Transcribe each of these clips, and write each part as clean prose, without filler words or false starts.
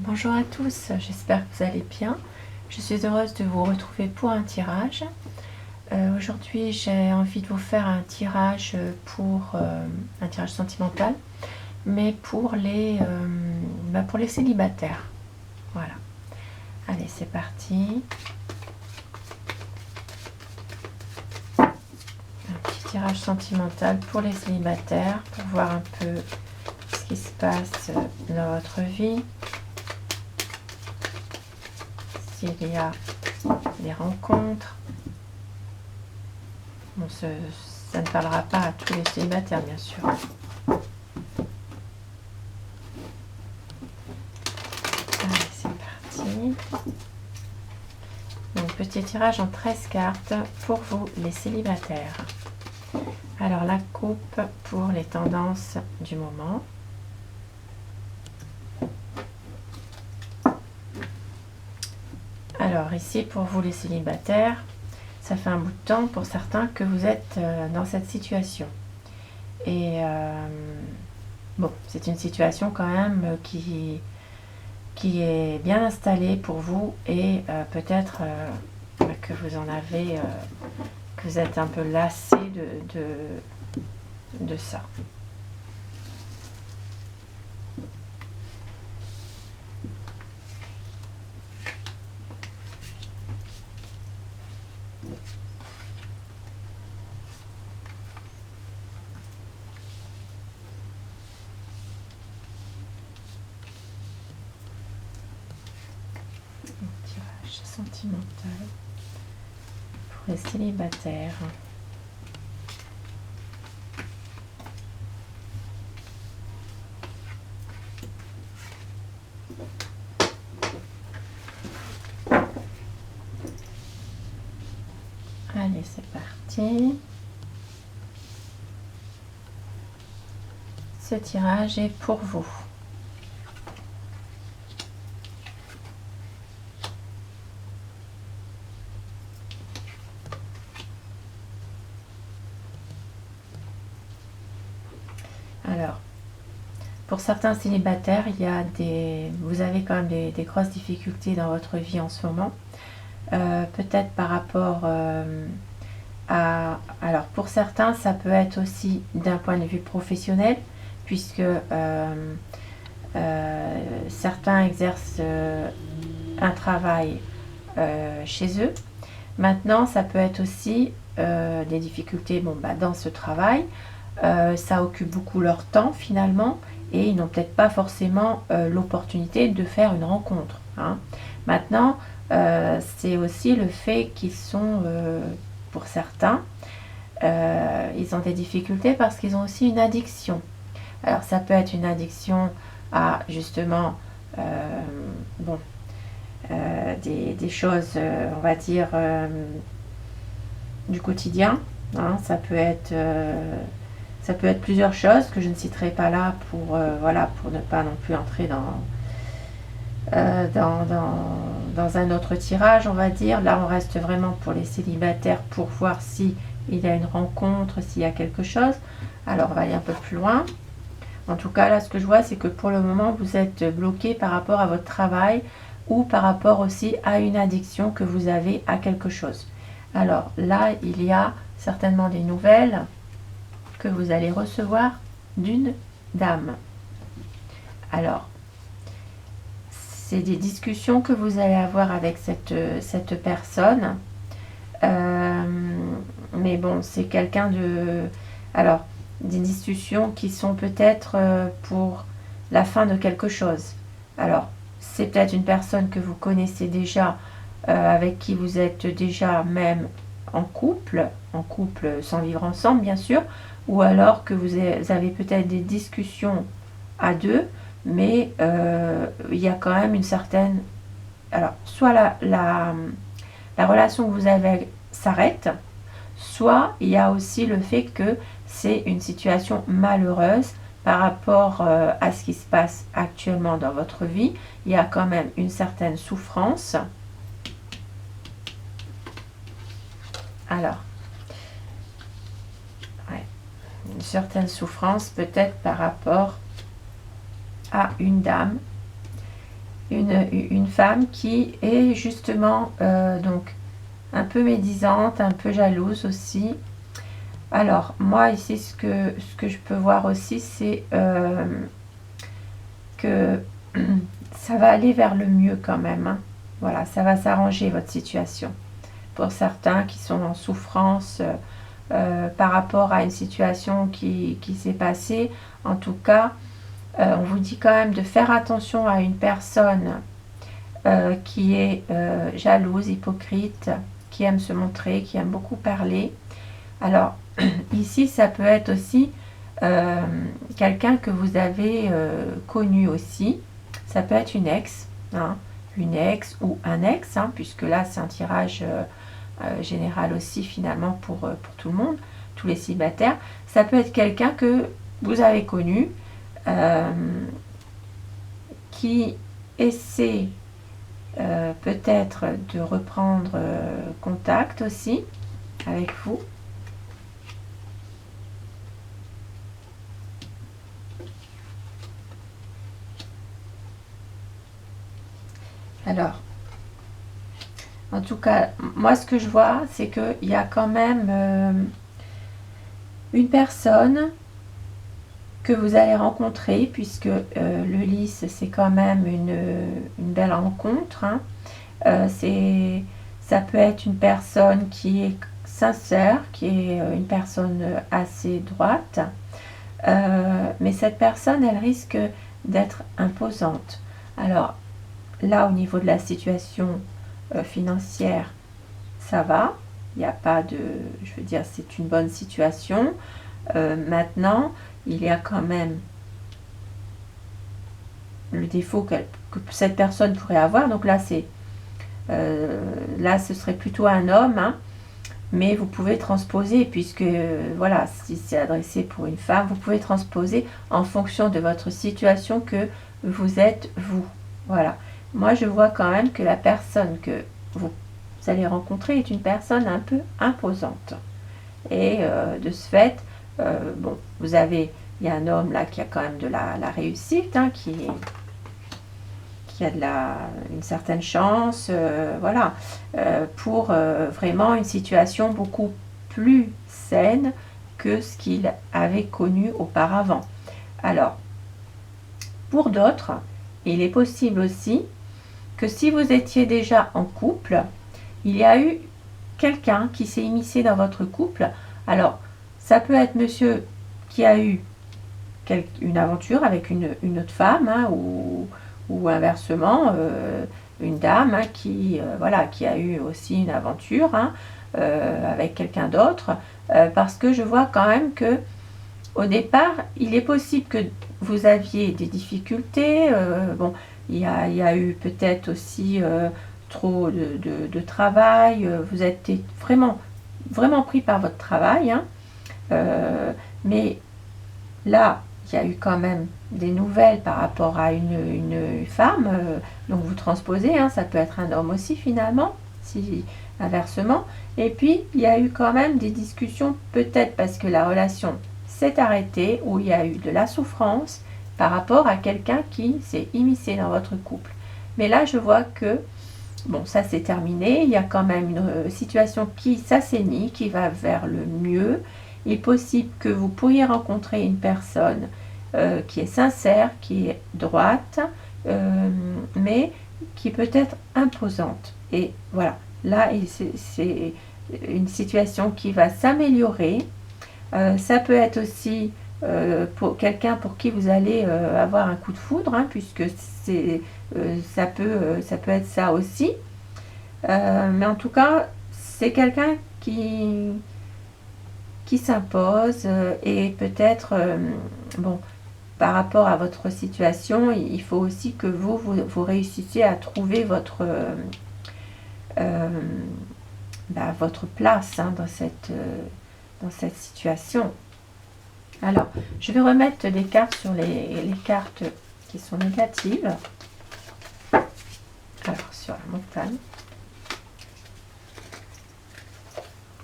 Bonjour à tous, j'espère que vous allez bien. Je suis heureuse de vous retrouver pour un tirage. Aujourd'hui, j'ai envie de vous faire un tirage un tirage sentimental, mais pour les célibataires. Voilà. Allez, c'est parti. Un petit tirage sentimental pour les célibataires, pour voir un peu ce qui se passe dans votre vie. S'il y a des rencontres. Bon, ça ne parlera pas à tous les célibataires, bien sûr. Allez, c'est parti. Donc, petit tirage en 13 cartes pour vous, les célibataires. Alors, la coupe pour les tendances du moment. Alors, ici, pour vous, les célibataires, ça fait un bout de temps pour certains que vous êtes dans cette situation. Et bon, c'est une situation quand même qui est bien installée pour vous et peut-être que vous en avez, que vous êtes un peu lassé de ça. Tirage sentimental pour les célibataires. Allez, c'est parti. Ce tirage est pour vous. Alors, pour certains célibataires, vous avez quand même des grosses difficultés dans votre vie en ce moment. Peut-être par rapport alors, pour certains, ça peut être aussi d'un point de vue professionnel, puisque certains exercent un travail chez eux. Maintenant, ça peut être aussi des difficultés dans ce travail. Ça occupe beaucoup leur temps finalement et ils n'ont peut-être pas forcément l'opportunité de faire une rencontre. Maintenant, c'est aussi le fait qu'ils sont, pour certains, ils ont des difficultés parce qu'ils ont aussi une addiction. Alors ça peut être une addiction à justement des choses, on va dire, du quotidien. Ça peut être plusieurs choses que je ne citerai pas là pour ne pas non plus entrer dans un autre tirage, on va dire. Là, on reste vraiment pour les célibataires pour voir s'il y a une rencontre, s'il y a quelque chose. Alors, on va aller un peu plus loin. En tout cas, là, ce que je vois, c'est que pour le moment, vous êtes bloqué par rapport à votre travail ou par rapport aussi à une addiction que vous avez à quelque chose. Alors là, il y a certainement des nouvelles que vous allez recevoir d'une dame. Alors, c'est des discussions que vous allez avoir avec cette personne. Mais bon, c'est quelqu'un de... Alors, des discussions qui sont peut-être pour la fin de quelque chose. Alors, c'est peut-être une personne que vous connaissez déjà, avec qui vous êtes déjà même en couple sans vivre ensemble, bien sûr, ou alors que vous avez peut-être des discussions à deux, mais il y a quand même une certaine... Alors, soit la relation que vous avez s'arrête, soit il y a aussi le fait que c'est une situation malheureuse par rapport à ce qui se passe actuellement dans votre vie. Il y a quand même une certaine souffrance. Alors, une certaine souffrance peut-être par rapport à une dame. une femme qui est justement donc un peu médisante, un peu jalouse aussi. Alors, moi ici, ce que je peux voir aussi, c'est que ça va aller vers le mieux quand même, hein. Voilà, ça va s'arranger votre situation. Pour certains qui sont en souffrance par rapport à une situation qui s'est passée, en tout cas, on vous dit quand même de faire attention à une personne qui est jalouse, hypocrite, qui aime se montrer, qui aime beaucoup parler. Alors, ici, ça peut être aussi quelqu'un que vous avez connu aussi. Ça peut être hein, une ex ou un ex, hein, puisque là, c'est un tirage général aussi, finalement, pour tout le monde, tous les célibataires. Ça peut être quelqu'un que vous avez connu, qui essaie peut-être de reprendre contact aussi avec vous. Alors, en tout cas, moi ce que je vois, c'est qu'il y a quand même une personne que vous allez rencontrer, puisque le lys, c'est quand même une belle rencontre, hein. Ça peut être une personne qui est sincère, qui est une personne assez droite, mais cette personne, elle risque d'être imposante. Alors là, au niveau de la situation financière, ça va, il n'y a pas de, je veux dire, c'est une bonne situation. Maintenant, il y a quand même le défaut que cette personne pourrait avoir. Donc là, là, ce serait plutôt un homme, hein, mais vous pouvez transposer, puisque voilà, si c'est adressé pour une femme, vous pouvez transposer en fonction de votre situation que vous êtes vous. Voilà. Moi, je vois quand même que la personne que vous allez rencontrer est une personne un peu imposante. Et de ce fait, bon, il y a un homme là qui a quand même de la réussite, hein, qui a une certaine chance, voilà, pour vraiment une situation beaucoup plus saine que ce qu'il avait connu auparavant. Alors, pour d'autres, il est possible aussi que si vous étiez déjà en couple, il y a eu quelqu'un qui s'est immiscé dans votre couple. Alors, ça peut être monsieur qui a eu une aventure avec une autre femme, hein, ou inversement, une dame, hein, voilà, qui a eu aussi une aventure, hein, avec quelqu'un d'autre, parce que je vois quand même que au départ, il est possible que vous aviez des difficultés. Bon, il y a eu peut-être aussi trop de travail. Vous êtes vraiment, vraiment pris par votre travail, hein. Mais là, il y a eu quand même des nouvelles par rapport à une femme. Donc vous transposez, hein, ça peut être un homme aussi finalement, si inversement. Et puis, il y a eu quand même des discussions, peut-être parce que la relation s'est arrêtée, où il y a eu de la souffrance par rapport à quelqu'un qui s'est immiscé dans votre couple. Mais là, je vois que, bon, ça c'est terminé, il y a quand même une situation qui s'assainit, qui va vers le mieux. Il est possible que vous pourriez rencontrer une personne qui est sincère, qui est droite, mais qui peut être imposante. Et voilà, là, c'est une situation qui va s'améliorer. Ça peut être aussi pour quelqu'un pour qui vous allez avoir un coup de foudre, hein, puisque ça peut être ça aussi. Mais en tout cas, c'est quelqu'un qui s'impose, et peut-être, bon, par rapport à votre situation, il faut aussi que vous réussissiez à trouver votre place, hein, dans cette situation. Alors, je vais remettre des cartes sur les cartes qui sont négatives. Alors, sur la montagne,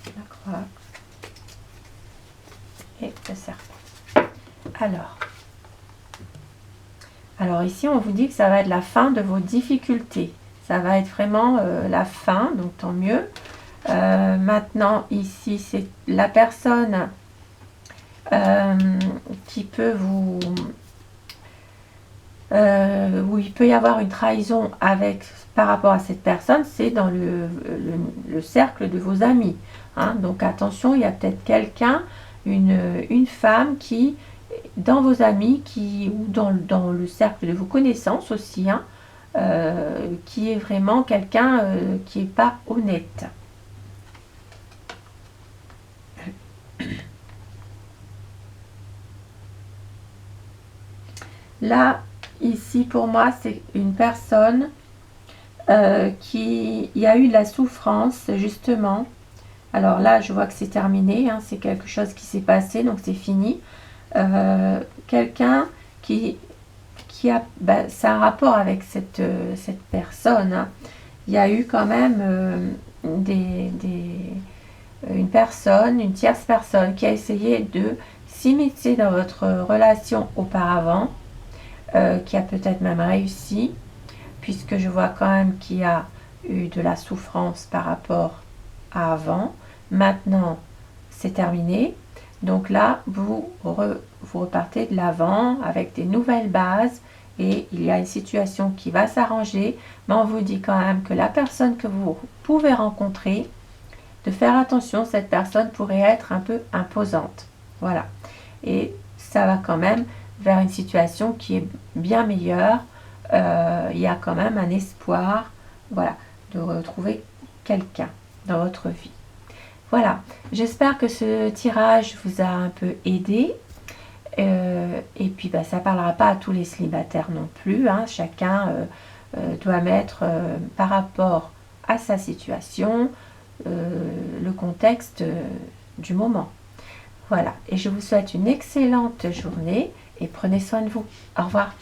la croix et le serpent. Alors, Alors ici, on vous dit que ça va être la fin de vos difficultés. Ça va être vraiment la fin, donc tant mieux. Maintenant, ici, c'est la personne qui peut vous... où il peut y avoir une trahison par rapport à cette personne, c'est dans le cercle de vos amis. Hein. Donc attention, il y a peut-être quelqu'un, une femme qui, dans vos amis, ou dans le cercle de vos connaissances aussi, hein, qui est vraiment quelqu'un qui n'est pas honnête. Là, ici, pour moi, c'est une personne qui y a eu de la souffrance, justement. Alors là, je vois que c'est terminé, hein, c'est quelque chose qui s'est passé, donc c'est fini. Quelqu'un qui a... c'est un rapport avec cette personne. Hein. Il y a eu quand même une personne, une tierce personne qui a essayé de s'immiscer dans votre relation auparavant, qui a peut-être même réussi, puisque je vois quand même qu'il y a eu de la souffrance par rapport à avant. Maintenant, c'est terminé. Donc là, vous repartez de l'avant avec des nouvelles bases et il y a une situation qui va s'arranger, mais on vous dit quand même que la personne que vous pouvez rencontrer, de faire attention, cette personne pourrait être un peu imposante. Voilà. Et ça va quand même vers une situation qui est bien meilleure. Il y a quand même un espoir, voilà, de retrouver quelqu'un dans votre vie. Voilà, j'espère que ce tirage vous a un peu aidé. Et puis, ça ne parlera pas à tous les célibataires non plus. Hein. Chacun doit mettre par rapport à sa situation le contexte du moment. Voilà, et je vous souhaite une excellente journée et prenez soin de vous. Au revoir.